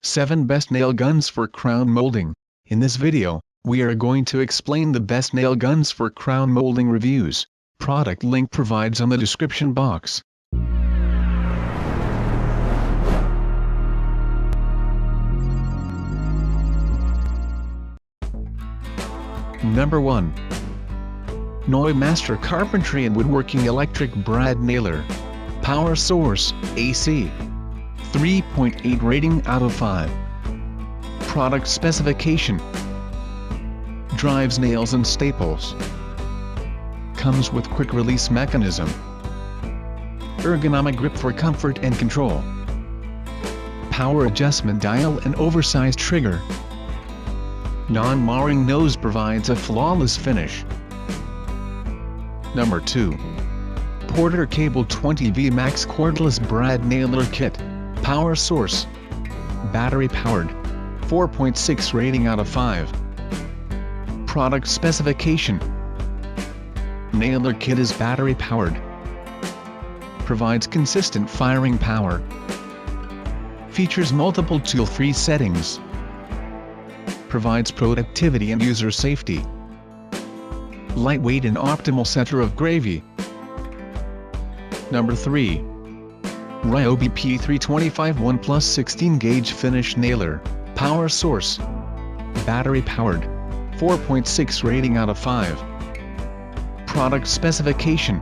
7 Best Nail Guns for Crown Molding. In this video, we are going to explain the best nail guns for crown molding reviews. Product link provides on the description box. Number 1. Master Carpentry and Woodworking Electric Brad Nailer. Power source, AC. 3.8 rating out of 5. Product specification. Drives nails and staples. Comes with quick release mechanism. Ergonomic grip for comfort and control. Power adjustment dial and oversized trigger. Non-marring nose provides a flawless finish. Number 2. Porter Cable 20V Max Cordless Brad Nailer Kit. Power source. Battery powered. 4.6 rating out of 5. Product specification. Nailer kit is battery powered. Provides consistent firing power. Features multiple tool-free settings. Provides productivity and user safety. Lightweight and optimal center of gravity. Number 3. Ryobi P325 1 Plus 16 Gauge Finish Nailer. Power source. Battery powered. 4.6 rating out of 5. Product specification.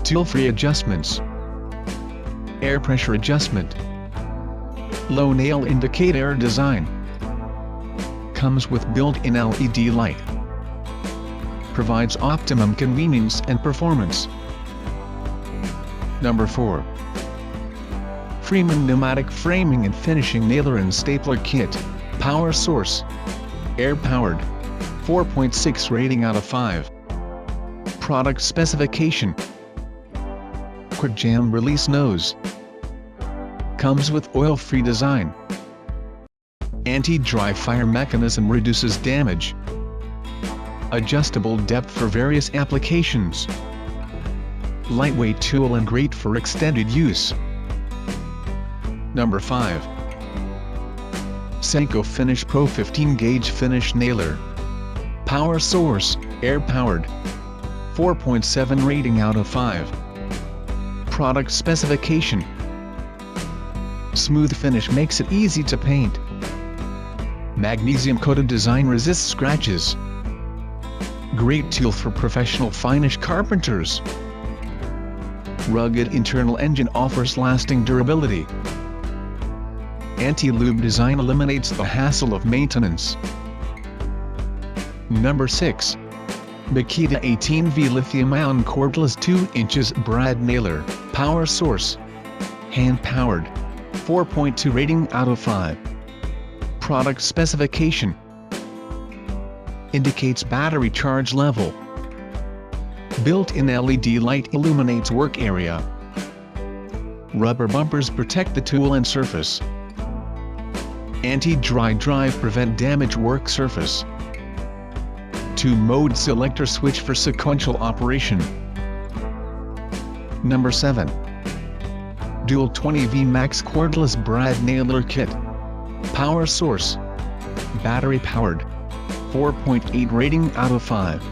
Tool-free adjustments. Air pressure adjustment. Low nail indicator design. Comes with built-in LED light. Provides optimum convenience and performance. Number 4. Freeman Pneumatic Framing and Finishing Nailer and Stapler Kit. Power source. Air powered. 4.6 rating out of 5. Product specification. Quick jam release nose. Comes with oil-free design. Anti-dry fire mechanism reduces damage. Adjustable depth for various applications. Lightweight tool and great for extended use. Number 5. Senko Finish Pro 15 Gauge Finish Nailer. Power source, air powered. 4.7 rating out of 5. Product specification. Smooth finish makes it easy to paint. Magnesium coated design resists scratches. Great tool for professional finish carpenters. Rugged internal engine offers lasting durability. Anti-lube design eliminates the hassle of maintenance. Number 6. Makita 18V Lithium-ion Cordless 2 inches Brad Nailer. Power source. Hand powered. 4.2 rating out of 5. Product specification. Indicates battery charge level. Built-in LED light illuminates work area. Rubber bumpers protect the tool and surface. Anti-dry drive prevent damage work surface. 2-mode selector switch for sequential operation. Number 7. Dual 20V Max Cordless Brad Nailer Kit. Power source. Battery powered. 4.8 rating out of 5.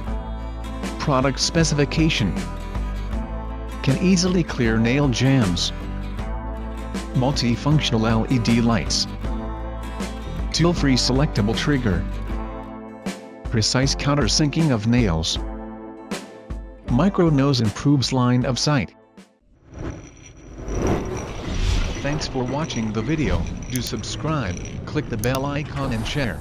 Product specification. Can easily clear nail jams. Multifunctional LED lights. Tool-free selectable trigger. Precise countersinking of nails. Micro nose improves line of sight. Thanks for watching the video. Do subscribe, click the bell icon and share.